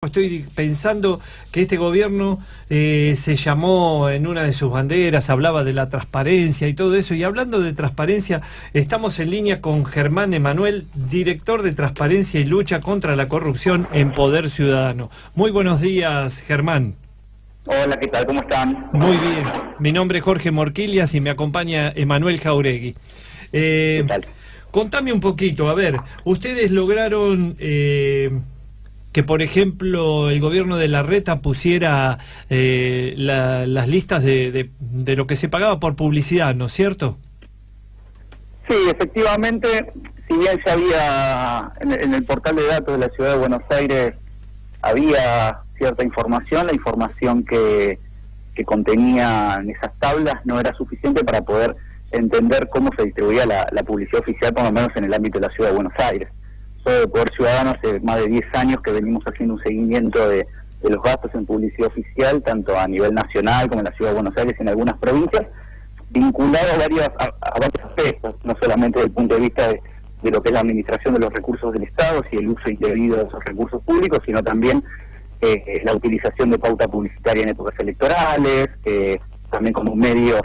estoy pensando que este gobierno se llamó en una de sus banderas, hablaba de la transparencia y todo eso, y hablando de transparencia, estamos en línea con Germán Emanuel, director de Transparencia y Lucha contra la Corrupción en Poder Ciudadano. Muy buenos días, Germán. Hola, ¿qué tal? ¿Cómo están? Muy bien. Mi nombre es Jorge Morquilias y me acompaña Emanuel Jauregui. ¿Qué tal? Contame un poquito, a ver, ustedes lograron que, por ejemplo, el gobierno de Larreta pusiera las listas de lo que se pagaba por publicidad, ¿no es cierto? Sí, efectivamente, si bien ya había en el portal de datos de la Ciudad de Buenos Aires había cierta información, la información que contenían esas tablas no era suficiente para poder entender cómo se distribuía la publicidad oficial, por lo menos en el ámbito de la Ciudad de Buenos Aires. Soy de Poder Ciudadano hace más de 10 años que venimos haciendo un seguimiento de los gastos en publicidad oficial, tanto a nivel nacional como en la Ciudad de Buenos Aires y en algunas provincias, vinculado a varios aspectos, no solamente desde el punto de vista de lo que es la administración de los recursos del Estado y el uso indebido de esos recursos públicos, sino también la utilización de pauta publicitaria en épocas electorales, también como medios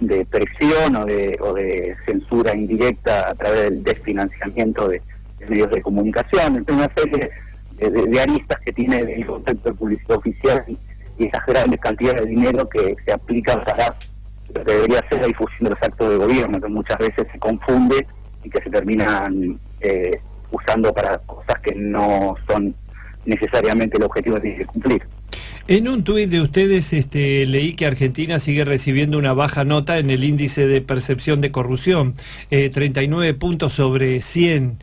de presión o de censura indirecta a través del desfinanciamiento de medios de comunicación, una serie de aristas que tiene el concepto de publicidad oficial y esas grandes cantidades de dinero que se aplican para lo que debería ser la difusión de los actos de gobierno, que muchas veces se confunde y que se terminan usando para cosas que no son necesariamente el objetivo que tiene que cumplir. En un tuit de ustedes leí que Argentina sigue recibiendo una baja nota en el índice de percepción de corrupción, 39 puntos sobre 100.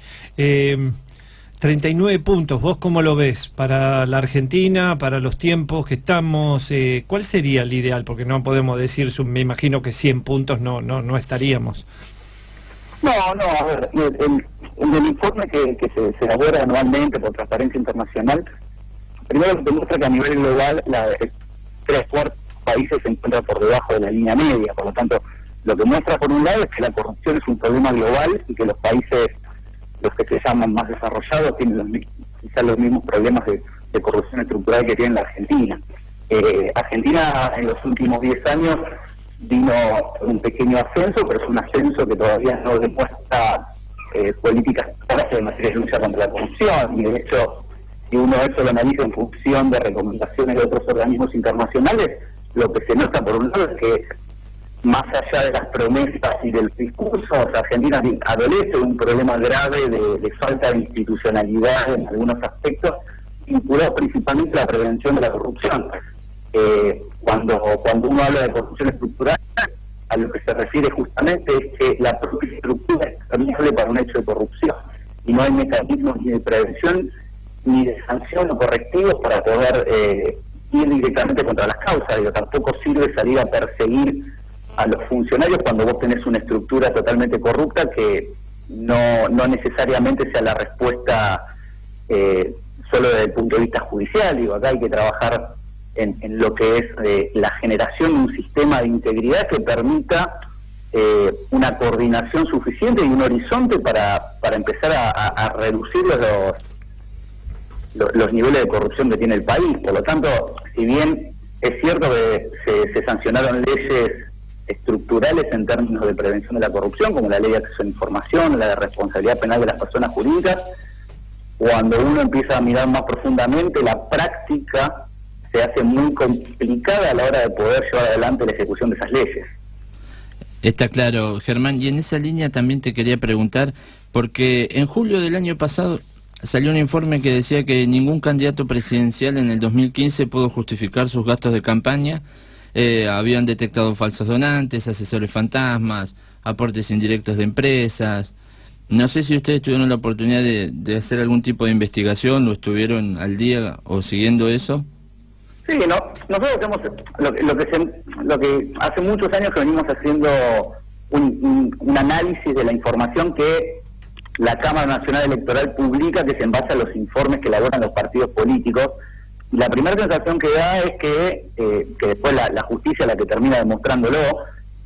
39 puntos, ¿vos cómo lo ves? Para la Argentina, para los tiempos que estamos, ¿cuál sería el ideal? Porque no podemos decir, me imagino que 100 puntos no estaríamos. No, a ver, en el informe que se elabora anualmente por Transparencia Internacional, primero demuestra que a nivel global 3/4 países se encuentran por debajo de la línea media, por lo tanto, lo que muestra por un lado es que la corrupción es un problema global y que los países, los que se llaman más desarrollados, tienen quizás los mismos problemas de corrupción estructural que tiene la Argentina. Argentina en los últimos 10 años vino un pequeño ascenso, pero es un ascenso que todavía no demuestra políticas claras en materia de lucha contra la corrupción, y de hecho, si uno eso lo analiza en función de recomendaciones de otros organismos internacionales, lo que se nota por un lado es que más allá de las promesas y del discurso, Argentina adolece de un problema grave de falta de institucionalidad en algunos aspectos, vinculado principalmente a la prevención de la corrupción. Cuando uno habla de corrupción estructural, a lo que se refiere justamente es que la propia estructura es permeable para un hecho de corrupción, y no hay mecanismos ni de prevención ni de sanción o correctivos para poder ir directamente contra las causas. Tampoco sirve salir a perseguir a los funcionarios cuando vos tenés una estructura totalmente corrupta que no necesariamente sea la respuesta solo desde el punto de vista judicial. Acá hay que trabajar en lo que es la generación de un sistema de integridad que permita una coordinación suficiente y un horizonte para empezar a reducir los niveles de corrupción que tiene el país. Por lo tanto, si bien es cierto que se sancionaron leyes estructurales en términos de prevención de la corrupción, como la ley de acceso a la información, la de responsabilidad penal de las personas jurídicas, cuando uno empieza a mirar más profundamente, la práctica se hace muy complicada a la hora de poder llevar adelante la ejecución de esas leyes. Está claro, Germán, y en esa línea también te quería preguntar, porque en julio del año pasado salió un informe que decía que ningún candidato presidencial en el 2015 pudo justificar sus gastos de campaña. Habían detectado falsos donantes, asesores fantasmas, aportes indirectos de empresas. No sé si ustedes tuvieron la oportunidad de hacer algún tipo de investigación, o estuvieron al día o siguiendo eso. Sí, nosotros hacemos lo que hace muchos años que venimos haciendo un análisis de la información que la Cámara Nacional Electoral publica, que es en base a los informes que elaboran los partidos políticos. Y la primera sensación que da es que después la justicia la que termina demostrándolo,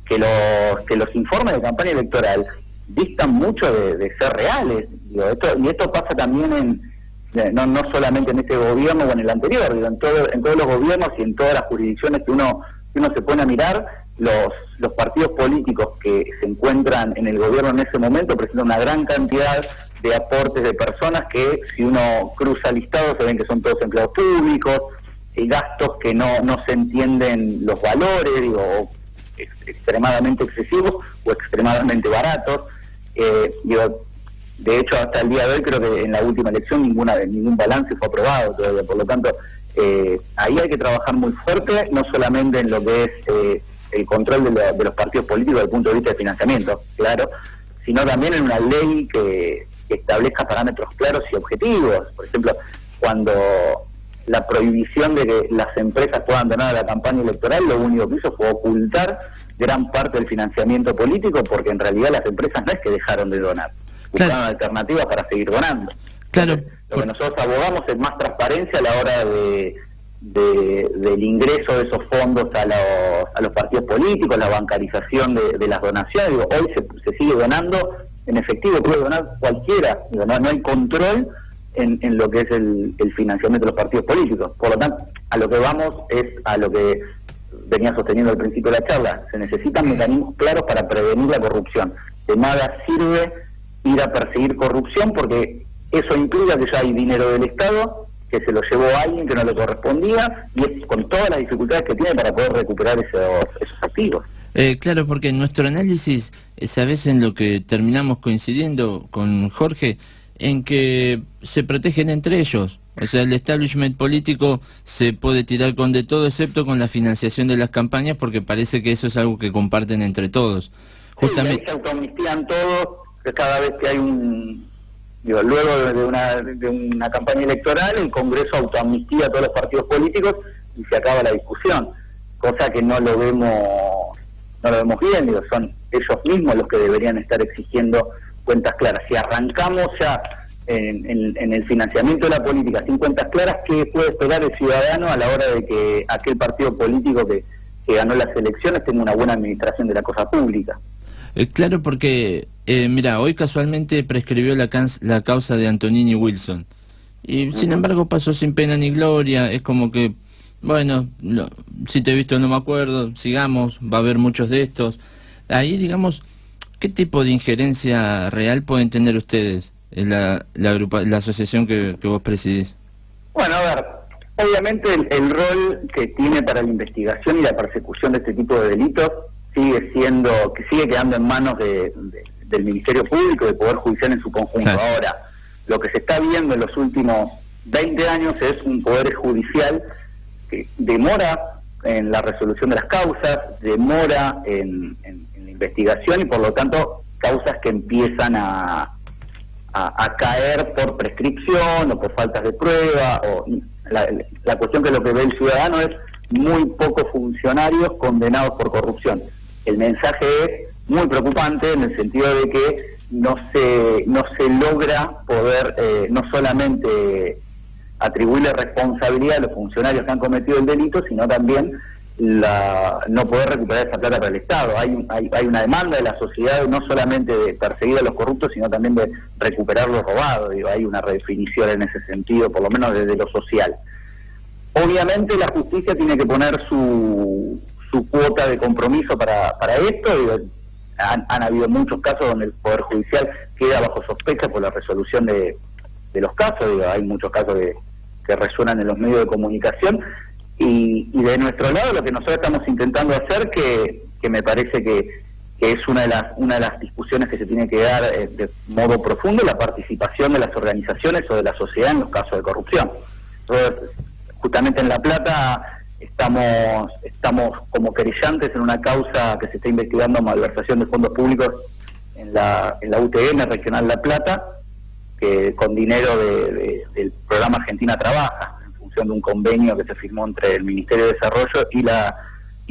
que los informes de campaña electoral distan mucho de ser reales. Y esto pasa también no solamente en este gobierno o en el anterior, digo, en todos los gobiernos y en todas las jurisdicciones que uno se pone a mirar, los partidos políticos que se encuentran en el gobierno en ese momento presentan una gran cantidad de aportes de personas que, si uno cruza listado, se ven que son todos empleados públicos, gastos que no se entienden los valores, digo, extremadamente excesivos o extremadamente baratos. Digo, de hecho, hasta el día de hoy creo que en la última elección ningún balance fue aprobado todavía. Por lo tanto, ahí hay que trabajar muy fuerte, no solamente en lo que es el control de los partidos políticos desde el punto de vista de financiamiento, claro, sino también en una ley que establezca parámetros claros y objetivos. Por ejemplo, cuando la prohibición de que las empresas puedan donar a la campaña electoral, lo único que hizo fue ocultar gran parte del financiamiento político, porque en realidad las empresas no es que dejaron de donar, buscaron alternativas para seguir donando. Claro. Lo que nosotros abogamos es más transparencia a la hora del ingreso de esos fondos a los partidos políticos, la bancarización de las donaciones. Digo, hoy se sigue donando en efectivo, puede donar cualquiera. Digo, no hay control en lo que es el financiamiento de los partidos políticos. Por lo tanto, a lo que vamos es a lo que venía sosteniendo al principio de la charla. Se necesitan mecanismos claros para prevenir la corrupción. De nada sirve ir a perseguir corrupción, porque eso implica que ya hay dinero del Estado que se lo llevó a alguien que no le correspondía, y es con todas las dificultades que tiene para poder recuperar esos activos. Claro, porque en nuestro análisis, sabes en lo que terminamos coincidiendo con Jorge, en que se protegen entre ellos. O sea, el establishment político se puede tirar con de todo, excepto con la financiación de las campañas, porque parece que eso es algo que comparten entre todos. Justamente. Sí, se autoamnistían todos, que cada vez que hay luego de una campaña electoral, el Congreso autoamnistía a todos los partidos políticos y se acaba la discusión, cosa que no lo vemos bien. Digo, son ellos mismos los que deberían estar exigiendo cuentas claras. Si arrancamos ya en el financiamiento de la política sin cuentas claras, ¿qué puede esperar el ciudadano a la hora de que aquel partido político que ganó las elecciones tenga una buena administración de la cosa pública? Claro, porque mira, hoy casualmente prescribió la causa de Antonini Wilson y sin embargo pasó sin pena ni gloria. Es como que, bueno, si te he visto no me acuerdo, sigamos, va a haber muchos de estos. Ahí, digamos, ¿qué tipo de injerencia real pueden tener ustedes en la asociación que vos presidís? Bueno, a ver, obviamente el rol que tiene para la investigación y la persecución de este tipo de delitos sigue quedando en manos del Ministerio Público y del Poder Judicial en su conjunto. Claro. Ahora, lo que se está viendo en los últimos 20 años es un Poder Judicial que demora en la resolución de las causas, demora en la investigación, y por lo tanto causas que empiezan a caer por prescripción o por faltas de prueba. La cuestión que lo que ve el ciudadano es muy pocos funcionarios condenados por corrupción. El mensaje es muy preocupante en el sentido de que no se logra poder no solamente atribuirle responsabilidad a los funcionarios que han cometido el delito, sino también no poder recuperar esa plata para el Estado. Hay una demanda de la sociedad no solamente de perseguir a los corruptos, sino también de recuperar lo robado. Digo, hay una redefinición en ese sentido, por lo menos desde lo social. Obviamente la justicia tiene que poner su cuota de compromiso para esto. Digo, han habido muchos casos donde el Poder Judicial queda bajo sospecha por la resolución de los casos. Digo, hay muchos casos que resuenan en los medios de comunicación, y de nuestro lado lo que nosotros estamos intentando hacer, que me parece que es una de las discusiones que se tiene que dar de modo profundo, la participación de las organizaciones o de la sociedad en los casos de corrupción. Entonces, justamente en La Plata estamos como querellantes en una causa que se está investigando, malversación de fondos públicos en la UTM Regional La Plata, que con dinero del programa Argentina Trabaja, en función de un convenio que se firmó entre el Ministerio de Desarrollo y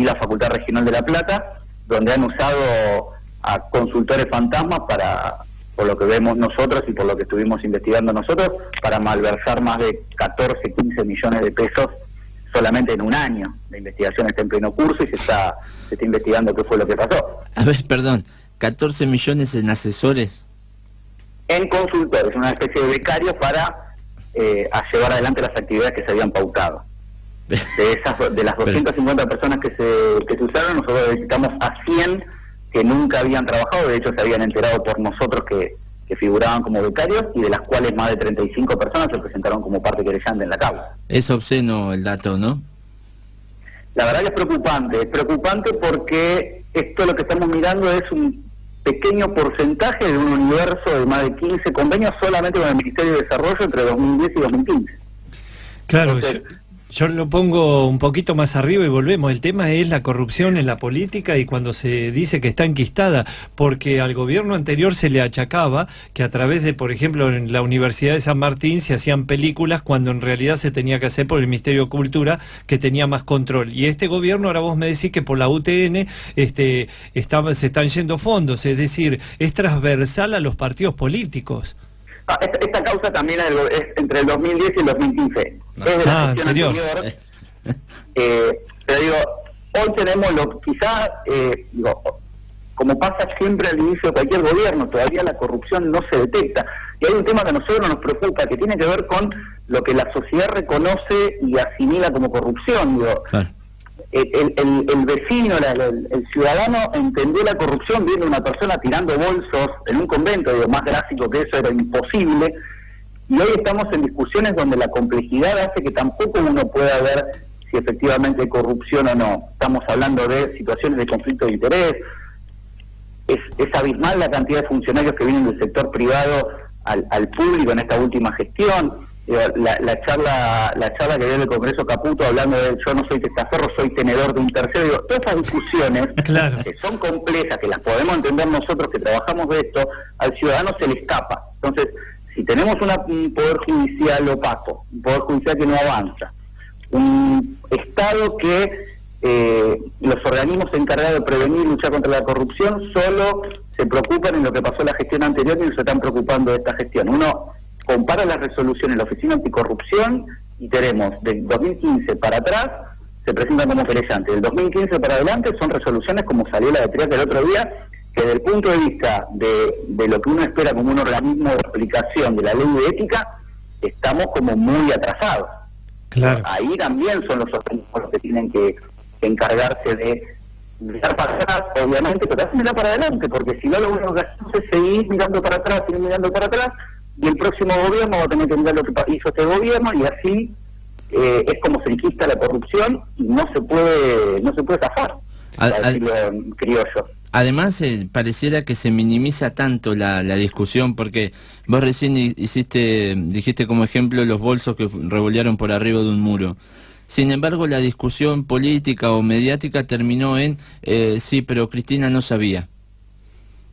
la Facultad Regional de La Plata, donde han usado a consultores fantasmas por lo que vemos nosotros y por lo que estuvimos investigando nosotros, para malversar más de 14, 15 millones de pesos solamente en un año. La investigación está en pleno curso y se está investigando qué fue lo que pasó. A ver, perdón, 14 millones en asesores. En consultores, una especie de becarios para a llevar adelante las actividades que se habían pautado. De las 250 personas que se usaron, nosotros visitamos a 100 que nunca habían trabajado, de hecho se habían enterado por nosotros que figuraban como becarios, y de las cuales más de 35 personas se presentaron como parte querellante en la causa. Es obsceno el dato, ¿no? La verdad que es preocupante porque esto lo que estamos mirando es un pequeño porcentaje de un universo de más de 15 convenios solamente con el Ministerio de Desarrollo entre 2010 y 2015. Claro, Entonces, yo lo pongo un poquito más arriba y volvemos. El tema es la corrupción en la política y cuando se dice que está enquistada, porque al gobierno anterior se le achacaba que a través de, por ejemplo, en la Universidad de San Martín se hacían películas cuando en realidad se tenía que hacer por el Ministerio de Cultura, que tenía más control. Y este gobierno, ahora vos me decís que por la UTN se están yendo fondos, es decir, es transversal a los partidos políticos. Esta causa también es entre el 2010 y el 2015. Es de la gestión anterior. Pero digo, hoy tenemos como pasa siempre al inicio de cualquier gobierno, todavía la corrupción no se detecta. Y hay un tema que a nosotros nos preocupa, que tiene que ver con lo que la sociedad reconoce y asimila como corrupción. Digo, el vecino, el ciudadano entendió la corrupción viendo una persona tirando bolsos en un convento, digo, más gráfico que eso era imposible, y hoy estamos en discusiones donde la complejidad hace que tampoco uno pueda ver si efectivamente hay corrupción o no. Estamos hablando de situaciones de conflicto de interés, es abismal la cantidad de funcionarios que vienen del sector privado al público en esta última gestión. La charla que dio en el Congreso Caputo hablando de yo no soy testaferro, soy tenedor de un tercero, digo, todas esas discusiones claro, que son complejas, que las podemos entender nosotros que trabajamos de esto, al ciudadano se le escapa. Entonces, si tenemos un poder judicial opaco, un poder judicial que no avanza, un Estado que los organismos encargados de prevenir y luchar contra la corrupción solo se preocupan en lo que pasó en la gestión anterior y no se están preocupando de esta gestión. Uno compara las resoluciones de la Oficina Anticorrupción y tenemos del 2015 para atrás se presentan como querellantes, del 2015 para adelante son resoluciones como salió la de Triaca el otro día, que desde el punto de vista de lo que uno espera como un organismo de aplicación de la ley de ética, estamos como muy atrasados. claro. Ahí también son los organismos los que tienen que encargarse de mirar para atrás, obviamente, pero también mirar para adelante, porque si no lo único que hacemos es seguir mirando para atrás, seguir mirando para atrás, y el próximo gobierno va a tener que mirar lo que hizo este gobierno, y así es como se enquista la corrupción y no se puede zafar, para decirlo en criollo. Además, pareciera que se minimiza tanto la discusión, porque vos recién dijiste como ejemplo los bolsos que revolearon por arriba de un muro. Sin embargo, la discusión política o mediática terminó en sí, pero Cristina no sabía.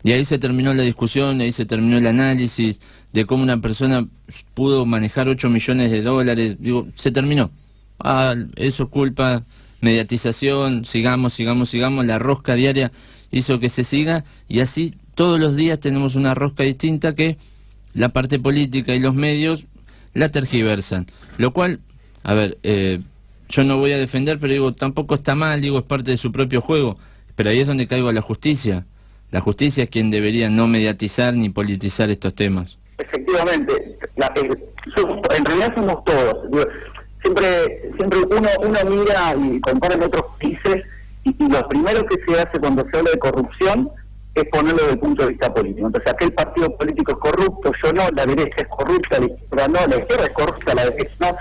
Y ahí se terminó la discusión, ahí se terminó el análisis de cómo una persona pudo manejar 8 millones de dólares. Digo, se terminó. Eso es culpa, mediatización, sigamos, la rosca diaria hizo que se siga, y así todos los días tenemos una rosca distinta que la parte política y los medios la tergiversan. Lo cual, a ver, yo no voy a defender, pero digo, tampoco está mal, digo, es parte de su propio juego. Pero ahí es donde caigo a la justicia. La justicia es quien debería no mediatizar ni politizar estos temas. Efectivamente, en realidad somos todos. Digo, siempre uno mira y compara en otros países y lo primero que se hace cuando se habla de corrupción es ponerlo desde el punto de vista político. Entonces, aquel partido político es corrupto, yo no, la derecha es corrupta, la izquierda no, la izquierda es corrupta, la derecha no.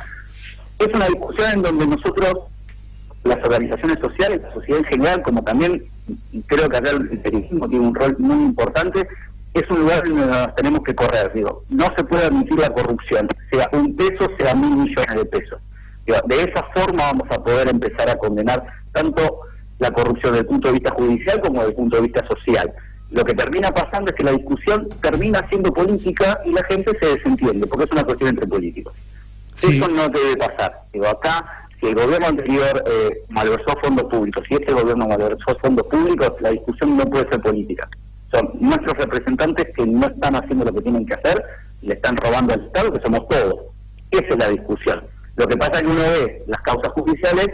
Es una discusión en donde nosotros, las organizaciones sociales, la sociedad en general, como también creo que acá el periodismo tiene un rol muy importante, es un lugar donde nos tenemos que correr. Digo, no se puede admitir la corrupción, sea un peso, sea 1.000 millones de pesos. Digo, de esa forma vamos a poder empezar a condenar tanto la corrupción desde el punto de vista judicial como desde el punto de vista social. Lo que termina pasando es que la discusión termina siendo política y la gente se desentiende, porque es una cuestión entre políticos. Sí. Eso no debe pasar. Digo, acá, si el gobierno anterior malversó fondos públicos, si este gobierno malversó fondos públicos, la discusión no puede ser política. Son nuestros representantes que no están haciendo lo que tienen que hacer, le están robando al Estado, que somos todos. Esa es la discusión. Lo que pasa es que uno ve las causas judiciales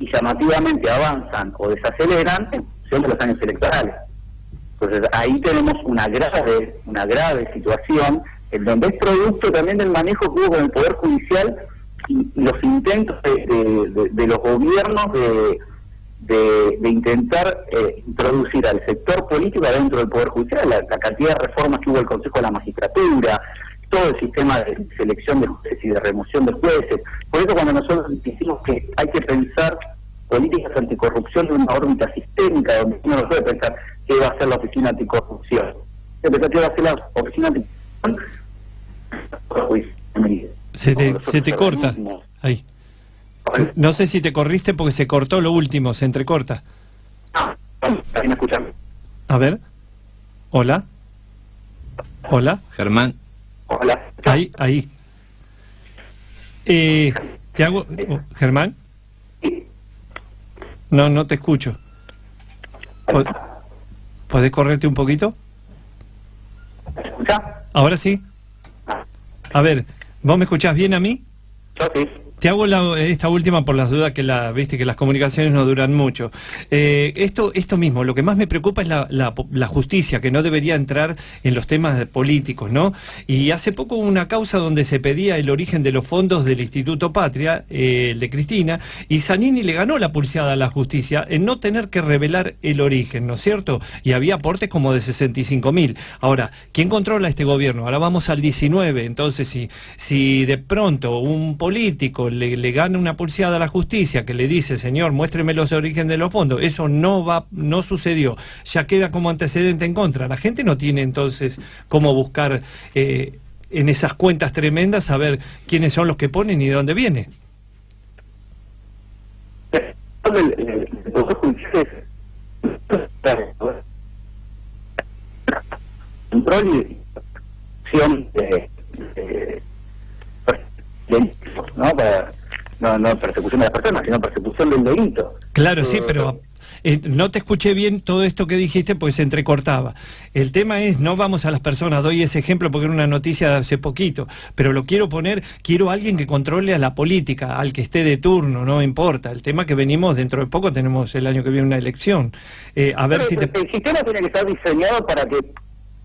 y llamativamente avanzan o desaceleran en función de los años electorales. Entonces ahí tenemos una grave situación en donde es producto también del manejo que hubo con el Poder Judicial y los intentos de los gobiernos de intentar introducir al sector político dentro del Poder Judicial, la cantidad de reformas que hubo el Consejo de la Magistratura, todo el sistema de selección de jueces y de remoción de jueces. Por eso cuando nosotros decimos que hay que pensar políticas anticorrupción en una órbita sistémica, donde uno no puede pensar qué va a hacer la oficina anticorrupción, qué va a hacer la oficina anticorrupción. Se te corta ahí. No sé si te corriste porque se cortó lo último, se entrecorta. ¿Me escuchan? A ver. Hola. Hola. Germán. Hola. Ahí. Te hago... Germán. No te escucho. ¿Podés correrte un poquito? ¿Me escucha? Ahora sí. A ver, ¿vos me escuchás bien a mí? Yo sí. Te hago esta última por las dudas que viste que las comunicaciones no duran mucho. Esto mismo, lo que más me preocupa es la justicia, que no debería entrar en los temas políticos, ¿no? Y hace poco hubo una causa donde se pedía el origen de los fondos del Instituto Patria, el de Cristina, y Zanini le ganó la pulseada a la justicia en no tener que revelar el origen, ¿no es cierto? Y había aportes como de 65.000. Ahora, ¿quién controla este gobierno? Ahora vamos al 19, entonces si de pronto un político le gana una pulseada a la justicia que le dice, señor, muéstreme los orígenes de los fondos, eso no sucedió, ya queda como antecedente en contra. La gente no tiene entonces cómo buscar en esas cuentas tremendas saber quiénes son los que ponen y de dónde viene. El Poder Judicial control y acción no persecución de las personas, sino persecución del delito. Claro, sí, pero no te escuché bien todo esto que dijiste porque se entrecortaba. El tema es, no vamos a las personas, doy ese ejemplo porque era una noticia de hace poquito, pero lo quiero quiero a alguien que controle a la política, al que esté de turno, no importa. El tema que venimos, dentro de poco tenemos el año que viene una elección. A ver si el sistema tiene que estar diseñado para que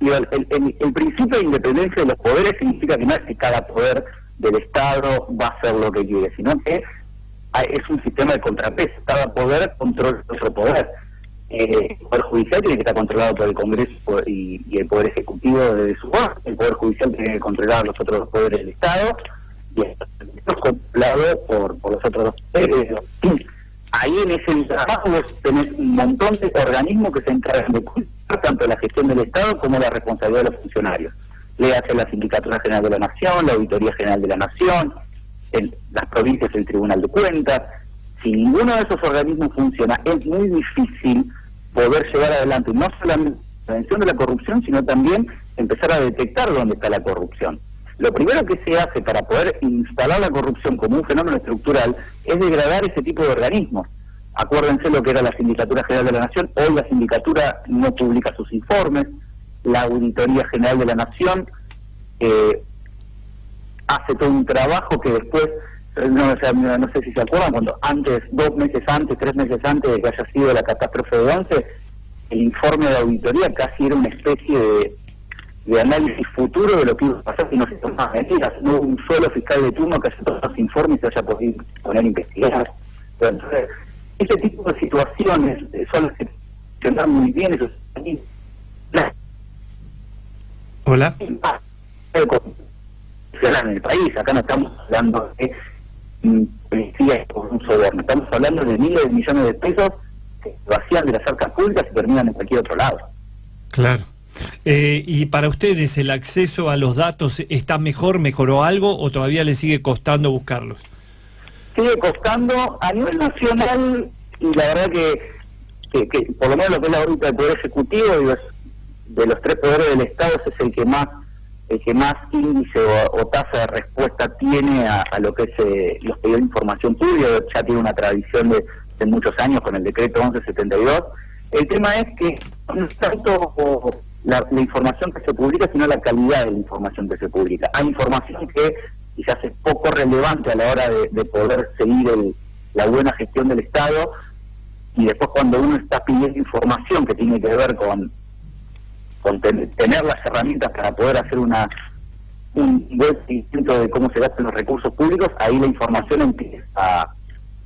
el principio de independencia de los poderes significa que no es que cada poder del Estado va a hacer lo que quiere, sino que es un sistema de contrapeso. Cada poder controla otro poder. El Poder Judicial tiene que estar controlado por el Congreso y el Poder Ejecutivo de su voz. El Poder Judicial tiene que controlar los otros dos poderes del Estado y es controlado por los otros dos poderes. Ahí en ese trabajo vos tenés un montón de organismos que se encargan de controlar tanto la gestión del Estado como la responsabilidad de los funcionarios. Le hace la Sindicatura General de la Nación, la Auditoría General de la Nación, las provincias, el Tribunal de Cuentas. Si ninguno de esos organismos funciona, es muy difícil poder llevar adelante no solamente la prevención de la corrupción, sino también empezar a detectar dónde está la corrupción. Lo primero que se hace para poder instalar la corrupción como un fenómeno estructural es degradar ese tipo de organismos. Acuérdense lo que era la Sindicatura General de la Nación. Hoy la Sindicatura no publica sus informes. La Auditoría General de la Nación hace todo un trabajo que después, no sé si se acuerdan, cuando 2 meses antes, 3 meses antes de que haya sido la catástrofe de Once, el informe de auditoría casi era una especie de análisis futuro de lo que iba a pasar si no se tomaban medidas. No hubo un solo fiscal de turno que haya tomado los informes y se haya podido poner a investigar. Entonces, ese tipo de situaciones son las que funcionan muy bien. Esos Hola. En el país, acá no estamos hablando de policías con un soborno, estamos hablando de miles de millones de pesos que vacían de las arcas públicas y terminan en cualquier otro lado. Claro. ¿Y para ustedes el acceso a los datos está mejoró algo o todavía les sigue costando buscarlos? Sigue costando a nivel nacional, y la verdad que por lo menos lo que es la órbita del Poder Ejecutivo, de los 3 poderes del Estado, es el que más índice o tasa de respuesta tiene a lo que es los pedidos de información pública. Ya tiene una tradición de muchos años con el decreto 1172. El tema es que no es tanto la información que se publica, sino la calidad de la información que se publica. Hay información que quizás es poco relevante a la hora de poder seguir la buena gestión del Estado, y después cuando uno está pidiendo información que tiene que ver con tener las herramientas para poder hacer una un buen seguimiento de cómo se gastan los recursos públicos, ahí la información empieza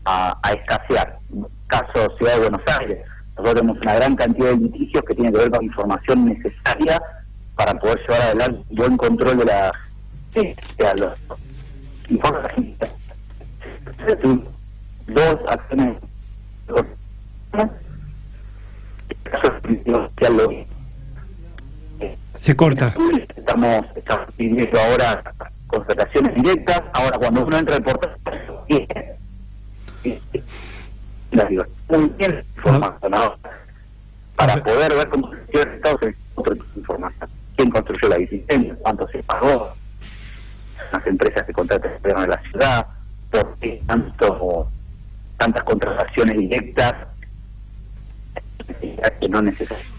a escasear. Caso Ciudad de Buenos Aires, nosotros tenemos una gran cantidad de litigios que tienen que ver con información necesaria para poder llevar adelante un buen control de la los informes. Dos acciones se corta. Estamos pidiendo ahora constataciones directas. Ahora, cuando uno entra al portal, muy bien información, ¿no? Para poder ver cómo se el Estado, se otra información. ¿Quién construyó la vivienda? ¿Cuánto se pagó? Las empresas que contratan de la ciudad, por qué tantas contrataciones directas que no necesariamente.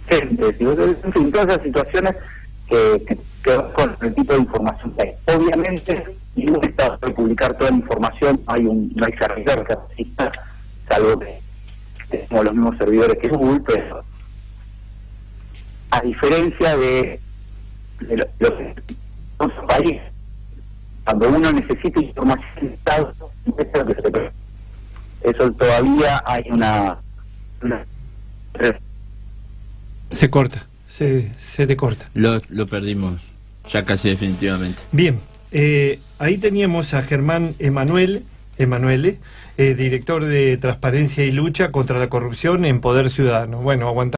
En fin, todas esas situaciones que van con el tipo de información que hay. Obviamente, ningún Estado puede publicar toda la información, no hay servidor que asista, salvo que tenemos los mismos servidores que Google, pero a diferencia de los países, cuando uno necesita información del Estado, eso todavía hay una se corta, se te corta. Lo perdimos ya casi definitivamente. Bien, ahí teníamos a Germán Emanuele, director de Transparencia y Lucha contra la Corrupción en Poder Ciudadano. Bueno, aguanta.